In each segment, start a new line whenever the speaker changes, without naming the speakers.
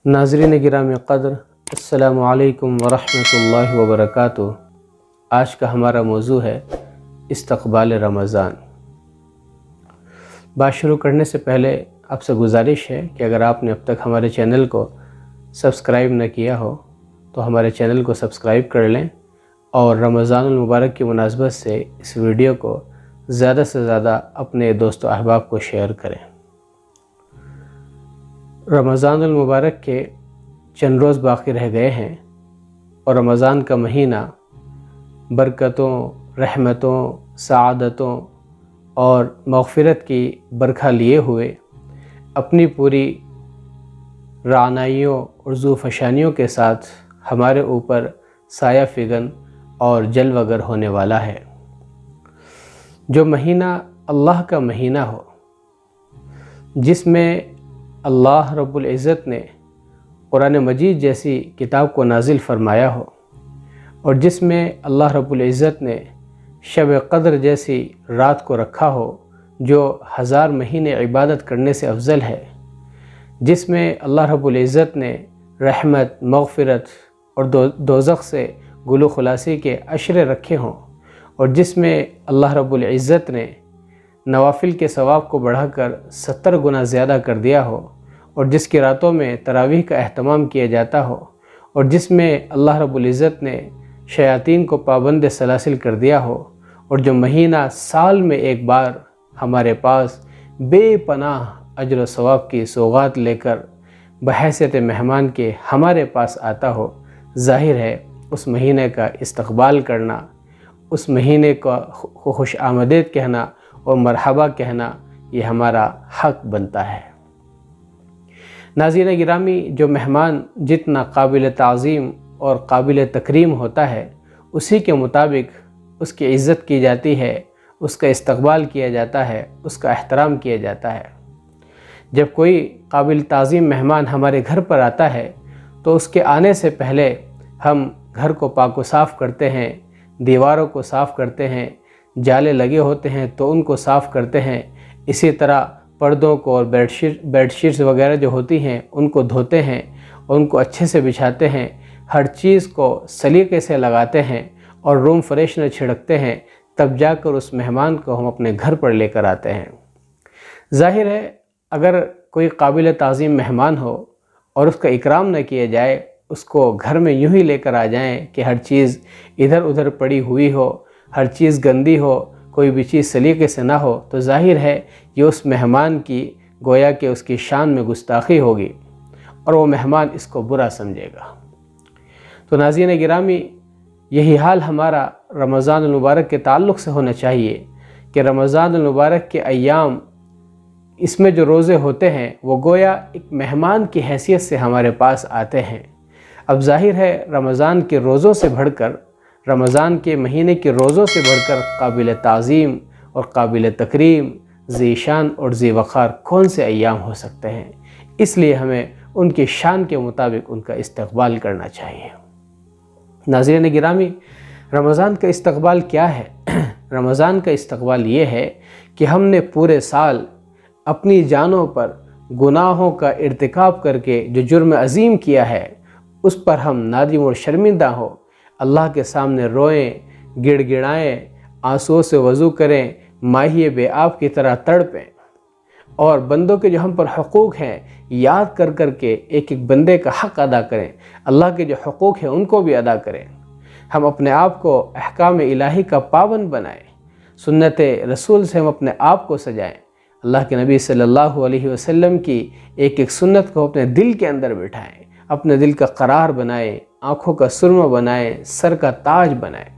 ناظرین گرامی قدر، السلام علیکم ورحمۃ اللہ وبرکاتہ۔ آج کا ہمارا موضوع ہے استقبال رمضان۔ بات شروع کرنے سے پہلے آپ سے گزارش ہے کہ اگر آپ نے اب تک ہمارے چینل کو سبسکرائب نہ کیا ہو تو ہمارے چینل کو سبسکرائب کر لیں اور رمضان المبارک کی مناسبت سے اس ویڈیو کو زیادہ سے زیادہ اپنے دوست و احباب کو شیئر کریں۔ رمضان المبارک کے چند روز باقی رہ گئے ہیں اور رمضان کا مہینہ برکتوں، رحمتوں، سعادتوں اور مغفرت کی برکھا لیے ہوئے اپنی پوری رعنائیوں اور ذوفشانیوں کے ساتھ ہمارے اوپر سایہ فگن اور جلوہ گر ہونے والا ہے۔ جو مہینہ اللہ کا مہینہ ہو، جس میں اللہ رب العزت نے قرآن مجید جیسی کتاب کو نازل فرمایا ہو، اور جس میں اللہ رب العزت نے شب قدر جیسی رات کو رکھا ہو جو 1000 مہینے عبادت کرنے سے افضل ہے، جس میں اللہ رب العزت نے رحمت، مغفرت اور دوزخ سے گل و خلاصی کے عشرے رکھے ہوں، اور جس میں اللہ رب العزت نے نوافل کے ثواب کو بڑھا کر 70 گنا زیادہ کر دیا ہو، اور جس کی راتوں میں تراویح کا اہتمام کیا جاتا ہو، اور جس میں اللہ رب العزت نے شیاطین کو پابند سلاسل کر دیا ہو، اور جو مہینہ سال میں ایک بار ہمارے پاس بے پناہ اجر و ثواب کی سوغات لے کر بحیثیت مہمان کے ہمارے پاس آتا ہو، ظاہر ہے اس مہینے کا استقبال کرنا، اس مہینے کو خوش آمدید کہنا اور مرحبا کہنا یہ ہمارا حق بنتا ہے۔ ناظرین گرامی، جو مہمان جتنا قابل تعظیم اور قابل تکریم ہوتا ہے، اسی کے مطابق اس کی عزت کی جاتی ہے، اس کا استقبال کیا جاتا ہے، اس کا احترام کیا جاتا ہے۔ جب کوئی قابل تعظیم مہمان ہمارے گھر پر آتا ہے تو اس کے آنے سے پہلے ہم گھر کو پاک و صاف کرتے ہیں، دیواروں کو صاف کرتے ہیں، جالے لگے ہوتے ہیں تو ان کو صاف کرتے ہیں، اسی طرح پردوں کو اور بیڈ شیٹس وغیرہ جو ہوتی ہیں ان کو دھوتے ہیں اور ان کو اچھے سے بچھاتے ہیں، ہر چیز کو سلیقے سے لگاتے ہیں اور روم فریشنر چھڑکتے ہیں، تب جا کر اس مہمان کو ہم اپنے گھر پر لے کر آتے ہیں۔ ظاہر ہے اگر کوئی قابل تعظیم مہمان ہو اور اس کا اکرام نہ کیا جائے، اس کو گھر میں یوں ہی لے کر آ جائیں کہ ہر چیز ادھر ادھر پڑی ہوئی ہو، ہر چیز گندی ہو، کوئی بھی چیز سلیقے سے نہ ہو، تو ظاہر ہے یہ اس مہمان کی گویا کہ اس کی شان میں گستاخی ہوگی اور وہ مہمان اس کو برا سمجھے گا۔ تو ناظرین گرامی، یہی حال ہمارا رمضان المبارک کے تعلق سے ہونا چاہیے کہ رمضان المبارک کے ایام، اس میں جو روزے ہوتے ہیں وہ گویا ایک مہمان کی حیثیت سے ہمارے پاس آتے ہیں۔ اب ظاہر ہے رمضان کے روزوں سے بڑھ کر، رمضان کے مہینے کے روزوں سے بڑھ کر قابل تعظیم اور قابل تکریم، ذی شان اور ذی وقار کون سے ایام ہو سکتے ہیں؟ اس لیے ہمیں ان کی شان کے مطابق ان کا استقبال کرنا چاہیے۔ ناظرین گرامی، رمضان کا استقبال کیا ہے؟ رمضان کا استقبال یہ ہے کہ ہم نے پورے سال اپنی جانوں پر گناہوں کا ارتکاب کر کے جو جرم عظیم کیا ہے، اس پر ہم نادم اور شرمندہ ہوں، اللہ کے سامنے روئیں، گڑ گڑائیں، آنسوؤں سے وضو کریں، ماہی بے آب کی طرح تڑپیں، اور بندوں کے جو ہم پر حقوق ہیں یاد کر کر کے ایک ایک بندے کا حق ادا کریں، اللہ کے جو حقوق ہیں ان کو بھی ادا کریں۔ ہم اپنے آپ کو احکام الہی کا پابند بنائیں، سنت رسول سے ہم اپنے آپ کو سجائیں، اللہ کے نبی صلی اللہ علیہ وسلم کی ایک ایک سنت کو اپنے دل کے اندر بٹھائیں، اپنے دل کا قرار بنائیں، آنکھوں کا سرمہ بنائیں، سر کا تاج بنائیں۔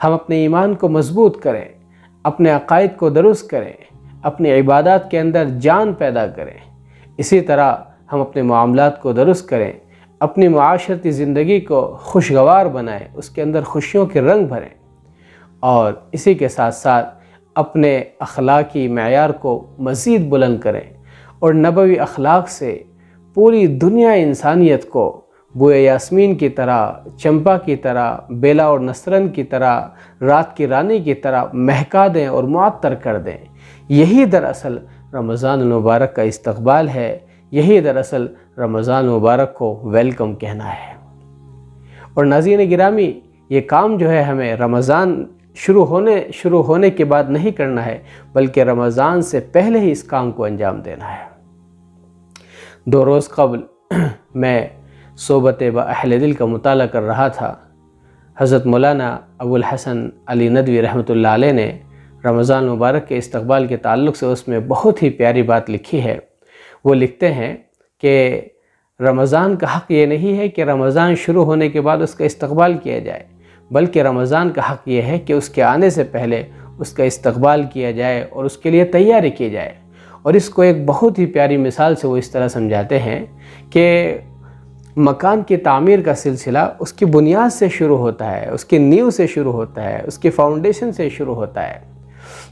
ہم اپنے ایمان کو مضبوط کریں، اپنے عقائد کو درست کریں، اپنی عبادات کے اندر جان پیدا کریں، اسی طرح ہم اپنے معاملات کو درست کریں، اپنی معاشرتی زندگی کو خوشگوار بنائیں، اس کے اندر خوشیوں کے رنگ بھریں، اور اسی کے ساتھ ساتھ اپنے اخلاقی معیار کو مزید بلند کریں اور نبوی اخلاق سے پوری دنیا انسانیت کو بوئے یاسمین کی طرح، چمپا کی طرح، بیلا اور نسرن کی طرح، رات کی رانی کی طرح مہکا دیں اور معطر کر دیں۔ یہی دراصل رمضان المبارک کا استقبال ہے، یہی دراصل رمضان مبارک کو ویلکم کہنا ہے۔ اور ناظرین گرامی، یہ کام جو ہے ہمیں رمضان شروع ہونے کے بعد نہیں کرنا ہے، بلکہ رمضان سے پہلے ہی اس کام کو انجام دینا ہے۔ 2 روز قبل میں صحبت با اہل دل کا مطالعہ کر رہا تھا۔ حضرت مولانا ابو الحسن علی ندوی رحمۃ اللہ علیہ نے رمضان مبارک کے استقبال کے تعلق سے اس میں بہت ہی پیاری بات لکھی ہے۔ وہ لکھتے ہیں کہ رمضان کا حق یہ نہیں ہے کہ رمضان شروع ہونے کے بعد اس کا استقبال کیا جائے، بلکہ رمضان کا حق یہ ہے کہ اس کے آنے سے پہلے اس کا استقبال کیا جائے اور اس کے لیے تیاری کی جائے۔ اور اس کو ایک بہت ہی پیاری مثال سے وہ اس طرح سمجھاتے ہیں کہ مکان کی تعمیر کا سلسلہ اس کی بنیاد سے شروع ہوتا ہے، اس کی نیو سے شروع ہوتا ہے، اس کی فاؤنڈیشن سے شروع ہوتا ہے۔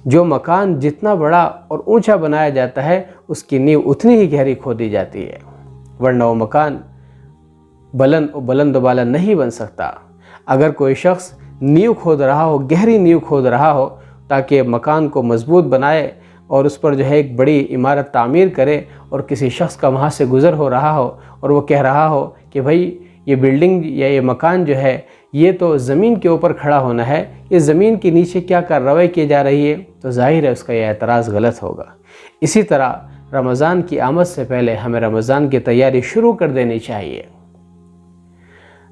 جو مکان جتنا بڑا اور اونچا بنایا جاتا ہے، اس کی نیو اتنی ہی گہری کھودی جاتی ہے، ورنہ وہ مکان بلند و بالا نہیں بن سکتا۔ اگر کوئی شخص نیو کھود رہا ہو، گہری نیو کھود رہا ہو تاکہ مکان کو مضبوط بنائے اور اس پر جو ہے ایک بڑی عمارت تعمیر کرے، اور کسی شخص کا وہاں سے گزر ہو رہا ہو اور وہ کہہ رہا ہو کہ بھائی یہ بلڈنگ یا یہ مکان جو ہے یہ تو زمین کے اوپر کھڑا ہونا ہے، یہ زمین کے نیچے کیا کارروائی کی جا رہی ہے، تو ظاہر ہے اس کا یہ اعتراض غلط ہوگا۔ اسی طرح رمضان کی آمد سے پہلے ہمیں رمضان کی تیاری شروع کر دینی چاہیے۔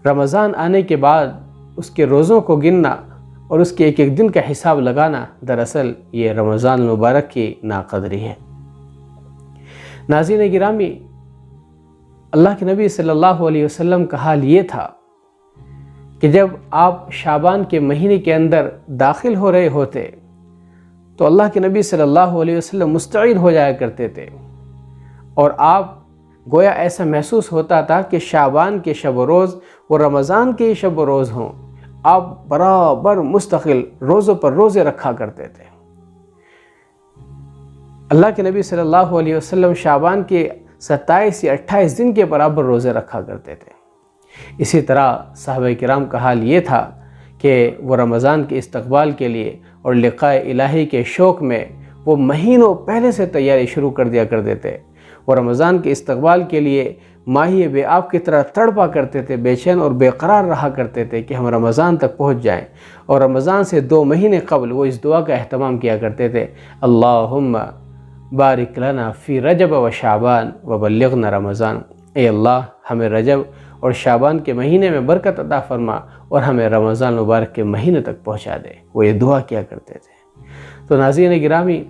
رمضان آنے کے بعد اس کے روزوں کو گننا اور اس کے ایک ایک دن کا حساب لگانا، دراصل یہ رمضان المبارک کی ناقدری ہے۔ ناظرین گرامی، اللہ کے نبی صلی اللہ علیہ وسلم کا حال یہ تھا کہ جب آپ شعبان کے مہینے کے اندر داخل ہو رہے ہوتے تو اللہ کے نبی صلی اللہ علیہ وسلم مستعد ہو جایا کرتے تھے، اور آپ گویا ایسا محسوس ہوتا تھا کہ شعبان کے شب و روز وہ رمضان کے شب و روز ہوں۔ آپ برابر مستقل روزوں پر روزے رکھا کرتے تھے۔ اللہ کے نبی صلی اللہ علیہ وسلم شعبان کے 27 یا 28 دن کے برابر روزے رکھا کرتے تھے۔ اسی طرح صحابہ کرام کا حال یہ تھا کہ وہ رمضان کے استقبال کے لیے اور لقاء الہی کے شوق میں وہ مہینوں پہلے سے تیاری شروع کر دیا کرتے تھے۔ وہ رمضان کے استقبال کے لیے ماہی بے آب کی طرح تڑپا کرتے تھے، بے چین اور بے قرار رہا کرتے تھے کہ ہم رمضان تک پہنچ جائیں، اور رمضان سے 2 مہینے قبل وہ اس دعا کا اہتمام کیا کرتے تھے، اللہم بارک لنا فی رجب و شعبان وبلغنا رمضان۔ اے اللہ، ہمیں رجب اور شعبان کے مہینے میں برکت عطا فرما اور ہمیں رمضان مبارک کے مہینے تک پہنچا دے۔ وہ یہ دعا کیا کرتے تھے۔ تو ناظرین گرامی،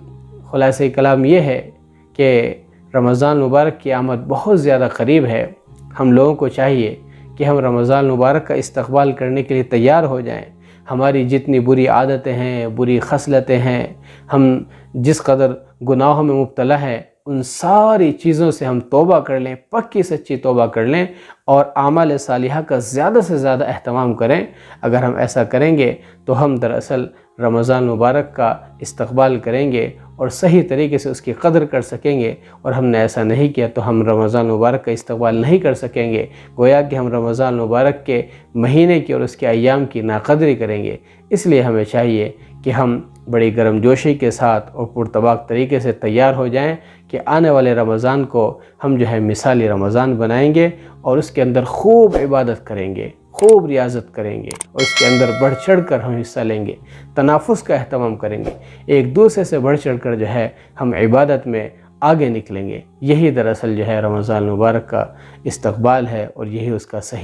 خلاصہ کلام یہ ہے کہ رمضان مبارک کی آمد بہت زیادہ قریب ہے۔ ہم لوگوں کو چاہیے کہ ہم رمضان مبارک کا استقبال کرنے کے لیے تیار ہو جائیں۔ ہماری جتنی بری عادتیں ہیں، بری خصلتیں ہیں، ہم جس قدر گناہوں میں مبتلا ہیں، ان ساری چیزوں سے ہم توبہ کر لیں، پکی سچی توبہ کر لیں، اور اعمال صالحہ کا زیادہ سے زیادہ اہتمام کریں۔ اگر ہم ایسا کریں گے تو ہم دراصل رمضان مبارک کا استقبال کریں گے اور صحیح طریقے سے اس کی قدر کر سکیں گے، اور ہم نے ایسا نہیں کیا تو ہم رمضان مبارک کا استقبال نہیں کر سکیں گے، گویا کہ ہم رمضان مبارک کے مہینے کی اور اس کے ایام کی ناقدری کریں گے۔ اس لیے ہمیں چاہیے کہ ہم بڑی گرم جوشی کے ساتھ اور پرطباق طریقے سے تیار ہو جائیں کہ آنے والے رمضان کو ہم جو ہے مثالی رمضان بنائیں گے، اور اس کے اندر خوب عبادت کریں گے، خوب ریاضت کریں گے، اور اس کے اندر بڑھ چڑھ کر ہم حصہ لیں گے، تنافس کا اہتمام کریں گے، ایک دوسرے سے بڑھ چڑھ کر جو ہے ہم عبادت میں آگے نکلیں گے۔ یہی دراصل جو ہے رمضان مبارک کا استقبال ہے، اور یہی اس کا صحیح